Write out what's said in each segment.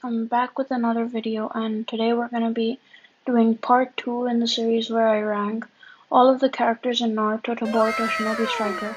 I'm back with another video, and today we're going to be doing part 2 in the series where I rank all of the characters in Naruto to Boruto Shinobi Striker.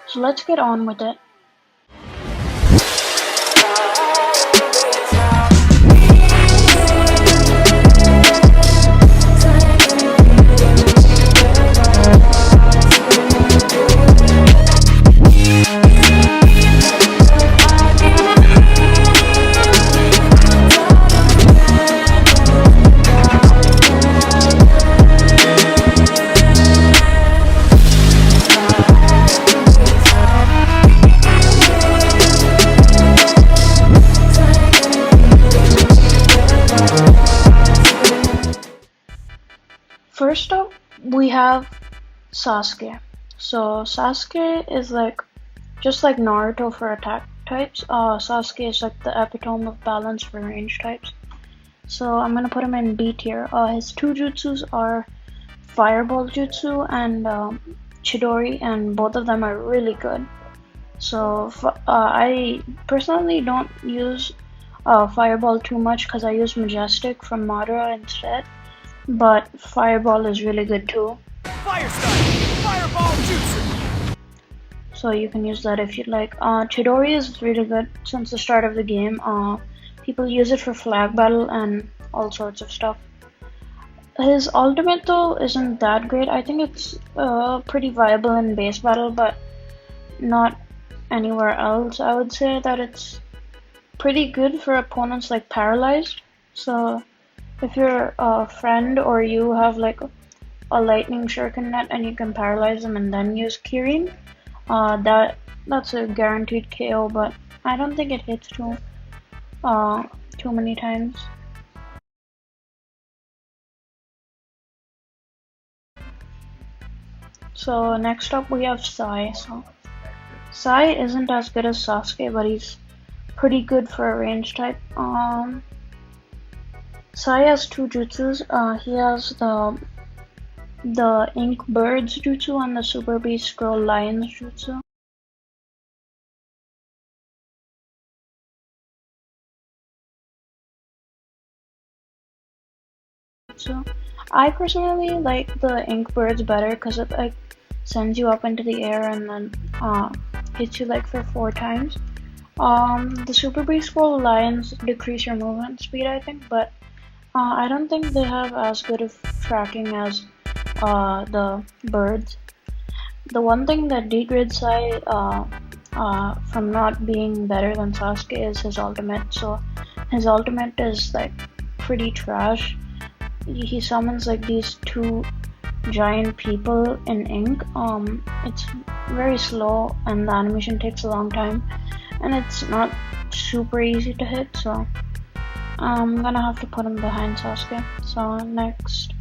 So let's get on with it. First up, we have Sasuke. So Sasuke is just like Naruto for attack types. Sasuke is like the epitome of balance for range types. So I'm gonna put him in B tier. His two jutsus are Fireball Jutsu and Chidori, and both of them are really good. So I personally don't use Fireball too much because I use Majestic from Madara instead. But Fireball is really good too. Fire style! Fireball Jutsu! So you can use that if you'd like. Chidori is really good since the start of the game. People use it for flag battle and all sorts of stuff. His ultimate though isn't that great. I think it's pretty viable in base battle, but not anywhere else. I would say that it's pretty good for opponents like Paralyzed. So if your friend or you have like a lightning shuriken net and you can paralyze them and then use Kirin, that's a guaranteed KO, but I don't think it hits too many times. So next up we have Sai. So Sai isn't as good as Sasuke, but he's pretty good for a range type. Sai has two jutsus. He has the Ink Birds jutsu and the Super Beast Scroll Lions jutsu. So I personally like the Ink Birds better because it like sends you up into the air and then hits you like for 4 times. The Super Beast Scroll Lions decrease your movement speed, I think, but I don't think they have as good of tracking as the birds. The one thing that degrades Sai from not being better than Sasuke is his ultimate. So his ultimate is like pretty trash. He summons like these 2 giant people in ink. It's very slow and the animation takes a long time, and it's not super easy to hit. So I'm gonna have to put him behind Sasuke. So next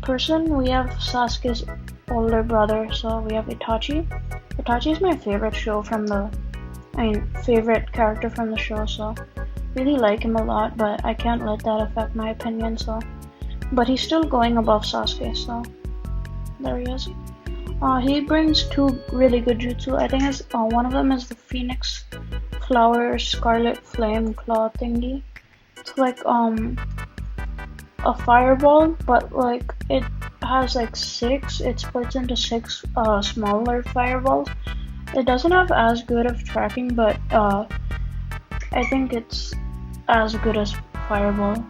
person, we have Sasuke's older brother. So we have Itachi. Itachi is my favorite favorite character from the show. So really like him a lot, but I can't let that affect my opinion. But he's still going above Sasuke. So there he is. He brings 2 really good jutsu. I think one of them is the Phoenix Flower Scarlet Flame Claw thingy. It's like a fireball, but like it has like 6. It splits into 6 smaller fireballs. It doesn't have as good of tracking, but I think it's as good as fireball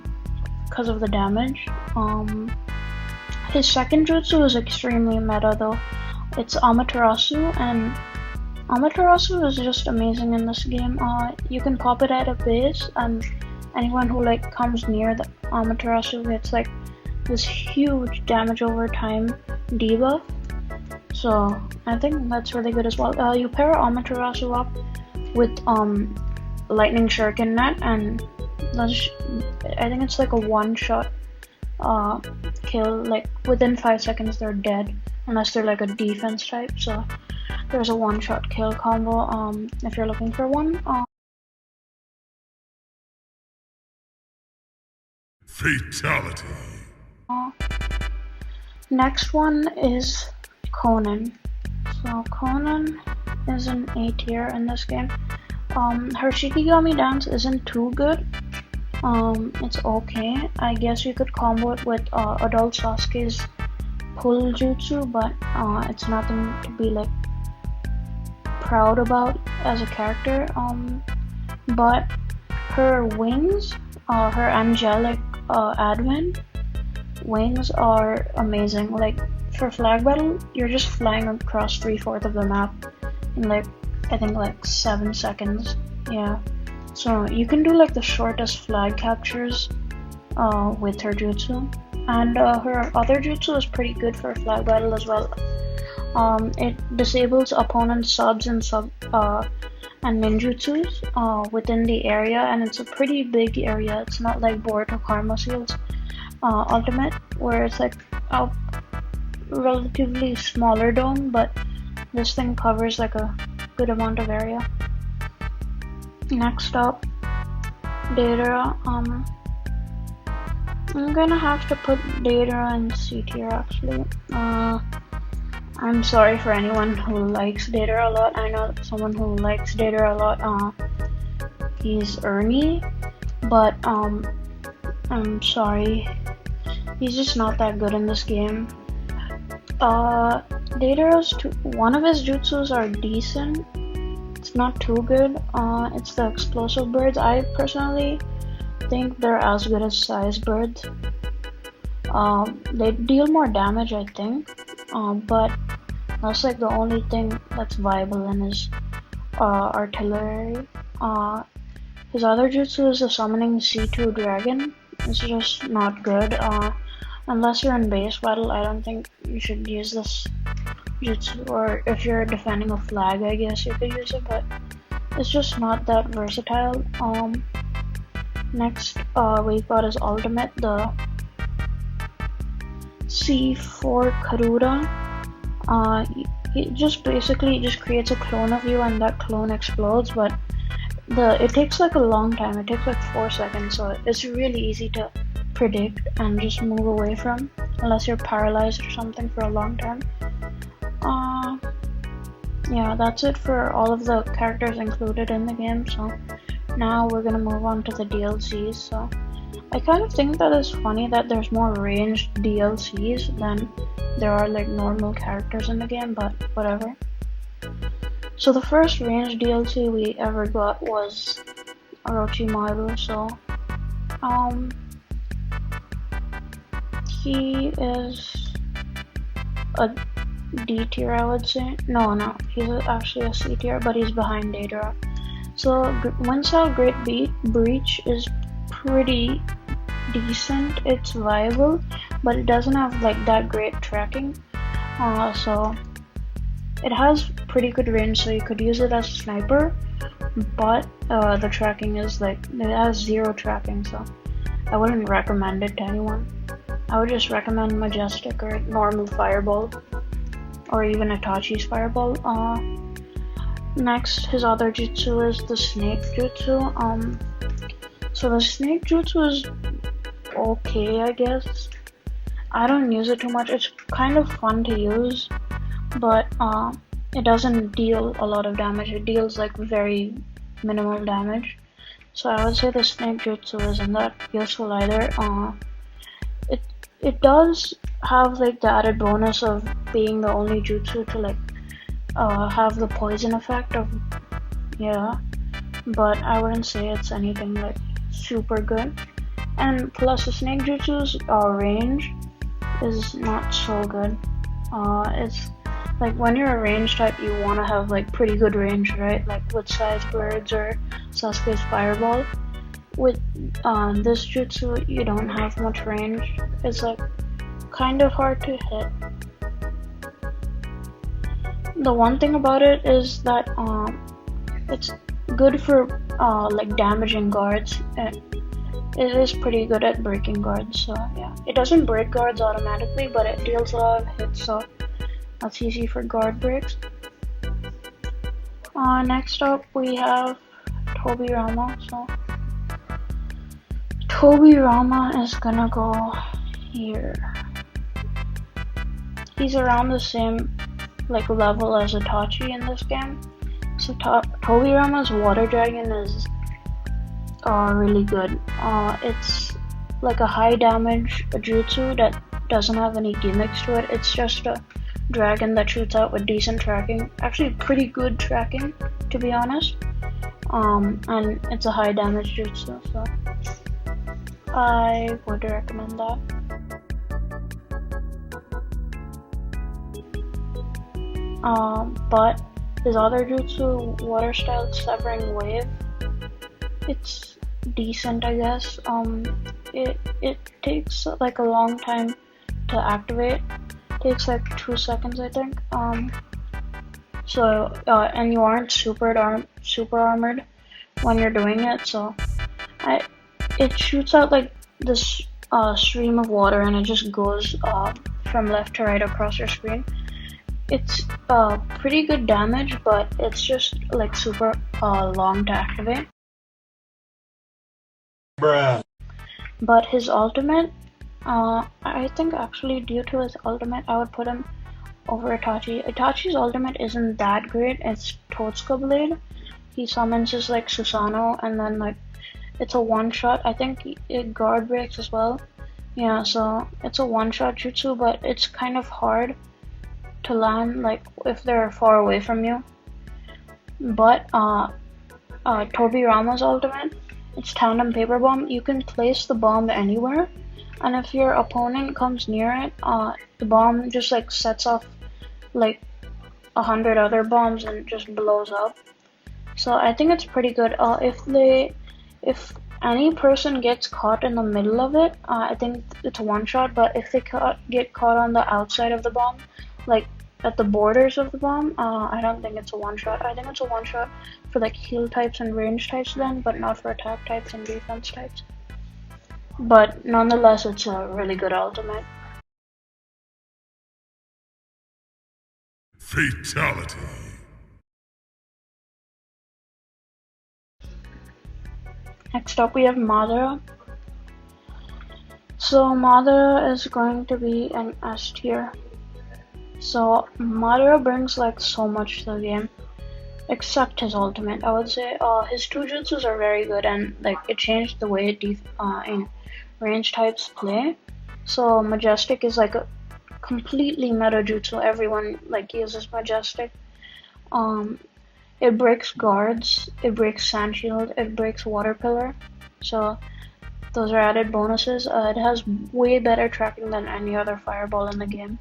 because of the damage. His second jutsu is extremely meta though. It's Amaterasu, and Amaterasu is just amazing in this game. You can pop it at a base, and anyone who like comes near the Amaterasu gets like this huge damage over time debuff. So I think that's really good as well. You pair Amaterasu up with lightning shuriken net, and I think it's like a one-shot kill. Like within 5 seconds they're dead, unless they're like a defense type. So there's a one-shot kill combo if you're looking for one. Fatality. Next one is Conan. So Conan is an A tier in this game. Her Shikigami dance isn't too good. It's okay. I guess you could combo it with adult Sasuke's pull jutsu, but it's nothing to be like proud about as a character. But her wings, her angelic advent wings are amazing. Like for flag battle, you're just flying across 3/4 of the map in like I think like 7 seconds. Yeah. So you can do like the shortest flag captures with her jutsu, and her other jutsu is pretty good for flag battle as well. It disables opponent subs and ninjutsus within the area, and it's a pretty big area. It's not like Boruto Karma Seal's ultimate, where it's like a relatively smaller dome, but this thing covers like a good amount of area. Next up, Deidara. I'm gonna have to put Deidara in C tier actually. I'm sorry for anyone who likes Deidara a lot. I know someone who likes Deidara a lot. He's Ernie, but I'm sorry. He's just not that good in this game. Deidara's one of his jutsus are decent. It's not too good. It's the explosive birds. I personally think they're as good as size birds. They deal more damage, I think. But that's like the only thing that's viable in his artillery. His other jutsu is the summoning C2 dragon. It's just not good. Unless you're in base battle, I don't think you should use this jutsu, or if you're defending a flag, I guess you could use it, but it's just not that versatile. Next, we've got his ultimate, the C4 Karuda. It just basically just creates a clone of you, and that clone explodes, but it takes like a long time. It takes like 4 seconds, so it's really easy to predict and just move away from, unless you're paralyzed or something for a long time. Yeah, that's it for all of the characters included in the game. So now we're gonna move on to the DLCs. So I kind of think that it's funny that there's more ranged DLCs than there are like normal characters in the game, but whatever. So the first ranged DLC we ever got was Orochimaru. So he is a D tier, I would say. No, he's actually a C tier, but he's behind Deidara. So Winsell Great Breach is pretty decent. It's viable, but it doesn't have like that great tracking. So it has pretty good range, so you could use it as a sniper, but the tracking is like, it has 0 tracking, so I wouldn't recommend it to anyone. I would just recommend Majestic or normal Fireball, or even Itachi's Fireball. Next, his other jutsu is the Snake Jutsu. So the Snake Jutsu is okay, I guess. I don't use it too much. It's kind of fun to use, but it doesn't deal a lot of damage. It deals like very minimal damage. So I would say the Snake Jutsu isn't that useful either. It does have like the added bonus of being the only jutsu to like have the poison effect of, yeah, but I wouldn't say it's anything like super good. And plus the Snake Jutsu's range is not so good. It's like when you're a range type, you want to have like pretty good range, right? Like with Size Birds or Sasuke's Fireball. With this jutsu, you don't have much range. It's like kind of hard to hit. The one thing about it is that it's good for like damaging guards. It is pretty good at breaking guards, so yeah. It doesn't break guards automatically, but it deals a lot of hits, so that's easy for guard breaks. Next up we have Tobirama. So Tobirama is gonna go here. He's around the same like level as Itachi in this game. So Tobirama's Water Dragon is really good. It's like a high damage jutsu that doesn't have any gimmicks to it. It's just a dragon that shoots out with decent tracking. Actually, pretty good tracking, to be honest. And it's a high damage jutsu, so I would recommend that. But his other jutsu, water style severing wave, it's decent, I guess. It takes like a long time to activate. It takes like 2 seconds, I think. And you aren't super armored when you're doing it, so it shoots out like this stream of water, and it just goes from left to right across your screen. It's pretty good damage, but it's just like super long to activate. Bruh. But his ultimate, I think actually due to his ultimate, I would put him over Itachi. Itachi's ultimate isn't that great. It's Totsuka Blade. He summons his like Susanoo, and then like it's a one-shot. I think it guard breaks as well. Yeah, so it's a one-shot jutsu, but it's kind of hard to land like if they're far away from you. But Tobirama's ultimate, it's Tandem Paper Bomb. You can place the bomb anywhere, and if your opponent comes near it, the bomb just like sets off like 100 other bombs and just blows up. So I think it's pretty good. If any person gets caught in the middle of it, I think it's a one shot. But if they get caught on the outside of the bomb, like at the borders of the bomb, I don't think it's a one shot. I think it's a one shot for like heal types and range types then, but not for attack types and defense types. But nonetheless, it's a really good ultimate. Fatality. Next up we have Madara. So Madara is going to be an S tier. So Madara brings like so much to the game, except his ultimate. I would say his two jutsus are very good, and like it changed the way in range types play. So majestic is like a completely meta jutsu. Everyone like uses majestic. It breaks guards, it breaks sand shield, it breaks water pillar. So those are added bonuses. It has way better tracking than any other fireball in the game.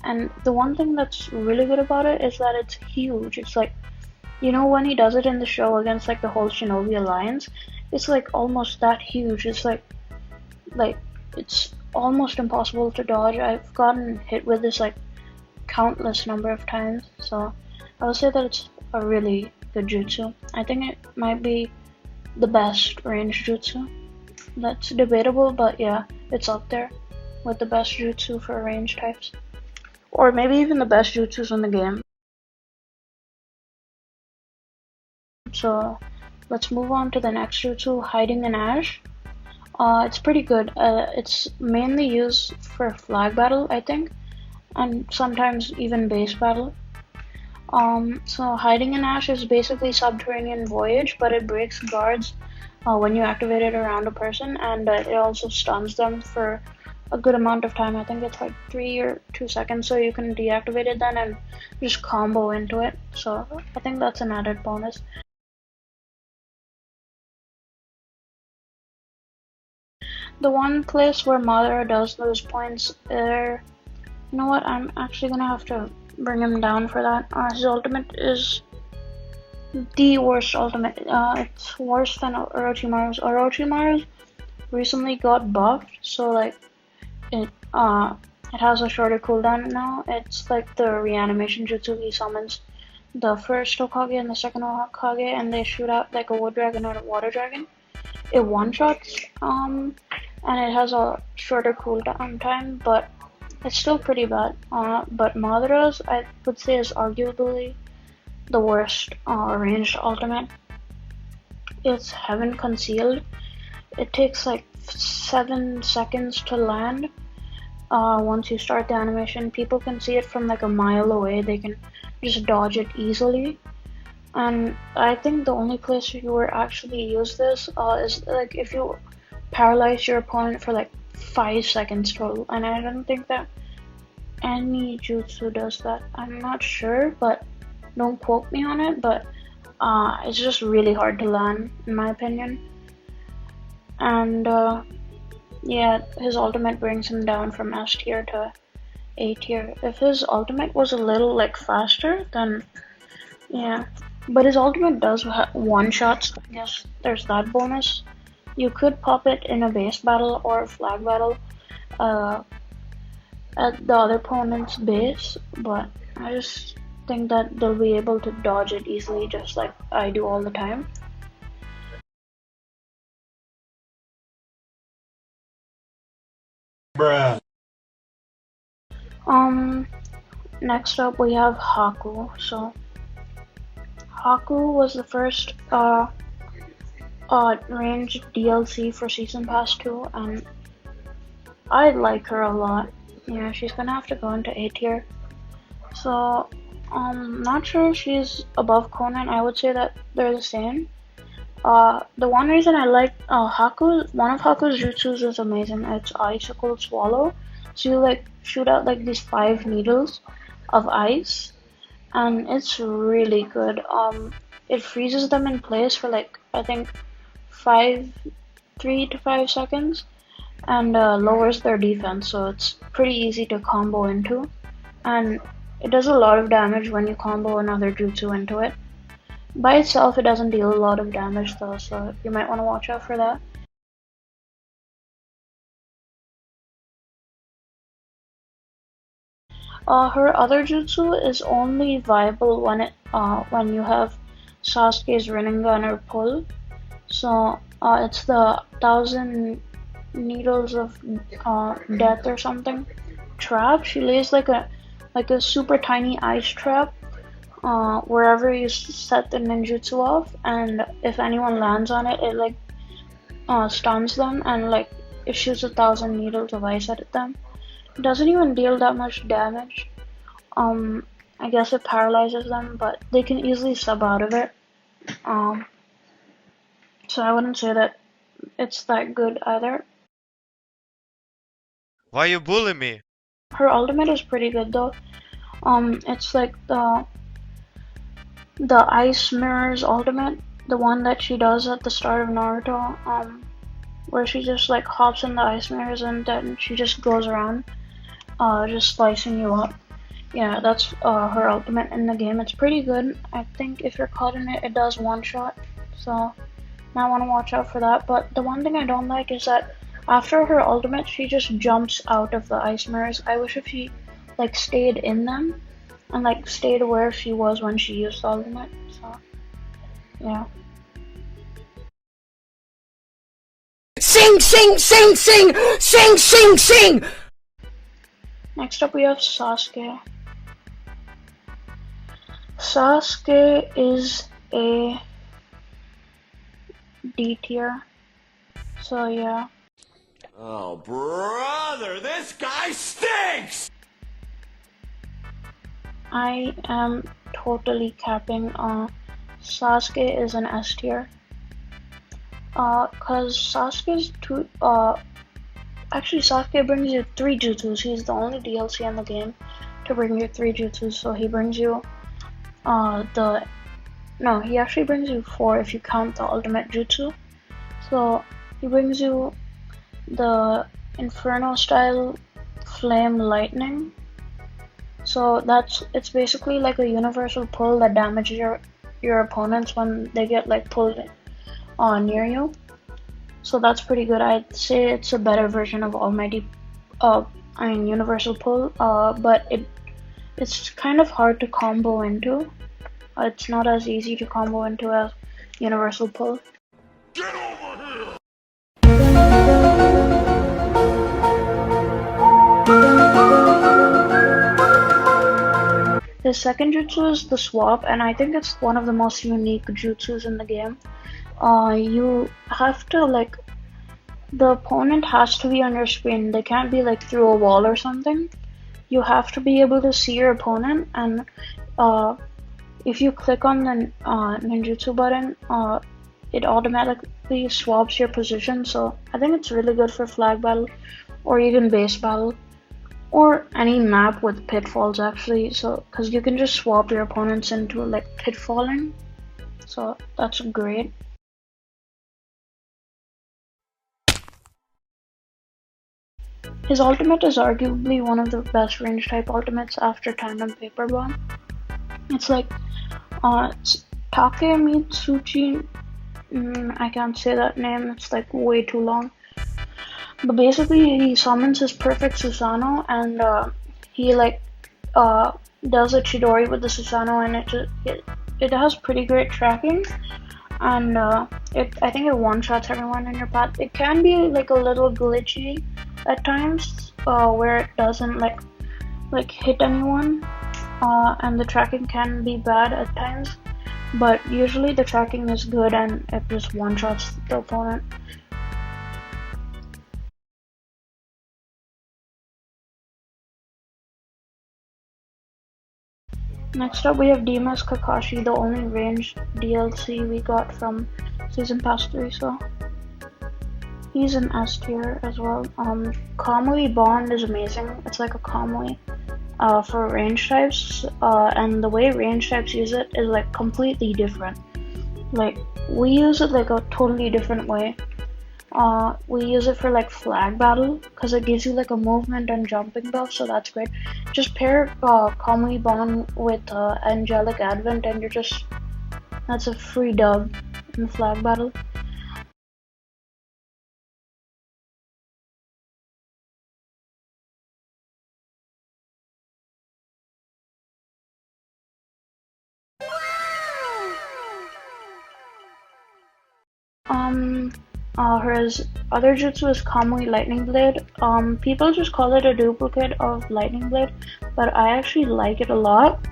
And the one thing that's really good about it is that it's huge. It's like, you know, when he does it in the show against like the whole Shinobi Alliance, it's like almost that huge. It's like it's almost impossible to dodge. I've gotten hit with this like countless number of times. So I would say that it's a really good jutsu. I think it might be the best range jutsu. That's debatable, but yeah, it's up there with the best jutsu for range types. Or maybe even the best jutsus in the game. So let's move on to the next jutsu, Hiding in Ash. It's pretty good. It's mainly used for flag battle, I think, and sometimes even base battle. So Hiding in Ash is basically Subterranean Voyage, but it breaks guards when you activate it around a person, and it also stuns them for a good amount of time. I think it's like 3 or 2 seconds, so you can deactivate it then and just combo into it. So I think that's an added bonus. The one place where Madara does lose points, you know what, I'm actually gonna have to bring him down for that. His ultimate is the worst ultimate. It's worse than Orochimaru's. Orochimaru's recently got buffed, so like it has a shorter cooldown now. It's like the reanimation jutsu. He summons the first Hokage and the second Hokage, and they shoot out like a wood dragon or a water dragon. It one-shots, and it has a shorter cooldown time, but it's still pretty bad. But Madara's, I would say, is arguably the worst ranged ultimate. It's Heaven Concealed. It takes like 7 seconds to land. Once you start the animation, people can see it from like a mile away. They can just dodge it easily. And I think the only place you would actually use this is like if you paralyze your opponent for like 5 seconds total. And I don't think that any jutsu does that. I'm not sure, but don't quote me on it. But it's just really hard to land, in my opinion. And yeah, his ultimate brings him down from S tier to A tier. If his ultimate was a little like faster, then yeah. But his ultimate does one shots. Yes, there's that bonus. You could pop it in a base battle or a flag battle uh, at the other opponent's base, but I just think that they'll be able to dodge it easily, just like I do all the time. Bruh. Next up we have Haku. So Haku was the first ranged DLC for Season Pass 2, and I like her a lot. Yeah, she's gonna have to go into A tier. So, not sure if she's above Conan. I would say that they're the same. The one reason I like Haku, one of Haku's jutsus is amazing. It's Icicle Swallow. So you like shoot out like these 5 needles of ice, and it's really good. It freezes them in place for like I think 3 to 5 seconds, and lowers their defense. So it's pretty easy to combo into, and it does a lot of damage when you combo another jutsu into it. By itself, it doesn't deal a lot of damage though, so you might want to watch out for that. Her other jutsu is only viable when you have Sasuke's Rinnegan or pull. So it's the 1,000 needles of death or something trap. She lays like a super tiny ice trap wherever you set the ninjutsu off, and if anyone lands on it, it like stuns them and like it shoots 1,000 needles of ice at them. It doesn't even deal that much damage. I guess it paralyzes them, but they can easily sub out of it. So I wouldn't say that it's that good either. Why you bully me? Her ultimate is pretty good though. It's like the Ice Mirror's ultimate, the one that she does at the start of Naruto, where she just like hops in the ice mirrors and then she just goes around, just slicing you up. Yeah, that's her ultimate in the game. It's pretty good. I think if you're caught in it, it does one shot, so might want to watch out for that. But the one thing I don't like is that after her ultimate, she just jumps out of the ice mirrors. I wish if she like stayed in them and like stayed where she was when she used the ultimate. So yeah. Sing, sing, sing, sing, sing, sing, sing. Next up we have Sasuke. Sasuke is a D tier. So yeah. Oh, brother, this guy stinks! I am totally capping. Sasuke is an S tier. Cause Sasuke's actually Sasuke brings you 3 jutsus. He's the only DLC in the game to bring you 3 jutsus. So he brings you he actually brings you 4 if you count the ultimate jutsu. So he brings you the Inferno style flame lightning. So it's basically like a universal pull that damages your opponents when they get like pulled near you. So that's pretty good. I'd say it's a better version of Almighty universal pull, but it's kind of hard to combo into. It's not as easy to combo into as universal pull. Get over here! His second jutsu is the swap, and I think it's one of the most unique jutsus in the game. You have to like, the opponent has to be on your screen. They can't be like through a wall or something. You have to be able to see your opponent, and if you click on the ninjutsu button, it automatically swaps your position. So I think it's really good for flag battle or even base battle or any map with pitfalls actually. So because you can just swap your opponents into like pitfalling. So that's great. His ultimate is arguably one of the best range type ultimates after Tandem Paper Bomb. It's like it's Takemitsuchi. I can't say that name, it's like way too long. But basically he summons his perfect Susanoo and he like does a Chidori with the Susanoo, and it has pretty great tracking, and I think it one-shots everyone in your path. It can be like a little glitchy at times where it doesn't like hit anyone, and the tracking can be bad at times, but usually the tracking is good and it just one-shots the opponent. Next up we have Dimas Kakashi, the only ranged DLC we got from Season Pass 3, so he's an S tier as well. Kamui Bond is amazing. It's like a Kamui for range types, and the way range types use it is like completely different. Like we use it like a totally different way. We use it for like flag battle because it gives you like a movement and jumping buff, so that's great. Just pair Kamui Bond with Angelic Advent and that's a free dub in flag battle. His other jutsu is Kamui Lightning Blade. People just call it a duplicate of Lightning Blade, but I actually like it a lot.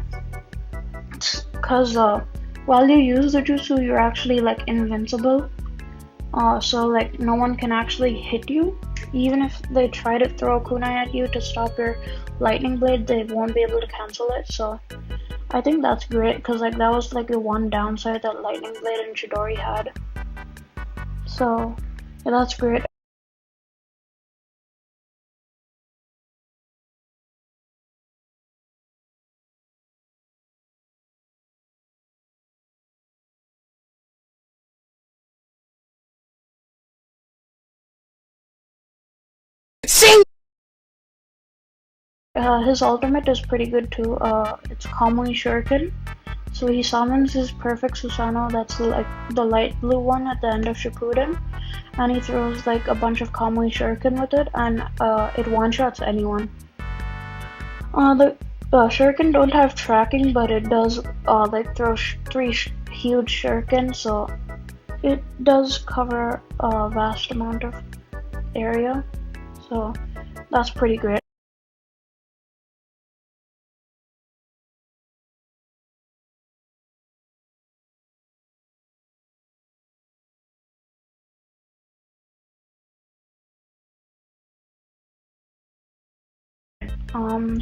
Because while you use the jutsu, you're actually like invincible. So like no one can actually hit you. Even if they try to throw a kunai at you to stop your Lightning Blade, they won't be able to cancel it. So I think that's great, because like that was like the one downside that Lightning Blade and Chidori had. So yeah, that's great. Sing! His ultimate is pretty good too. It's Kamui Shuriken. So he summons his perfect Susanoo, that's like the light blue one at the end of Shippuden, and he throws like a bunch of Kamui Shuriken with it, and it one-shots anyone. The Shuriken don't have tracking, but it does like throw three huge Shuriken, so it does cover a vast amount of area. So that's pretty great.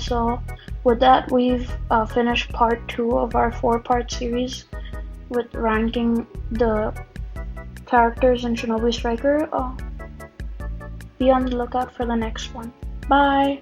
So with that, we've finished part 2 of our 4-part series with ranking the characters in Shinobi Striker. Be on the lookout for the next one. Bye!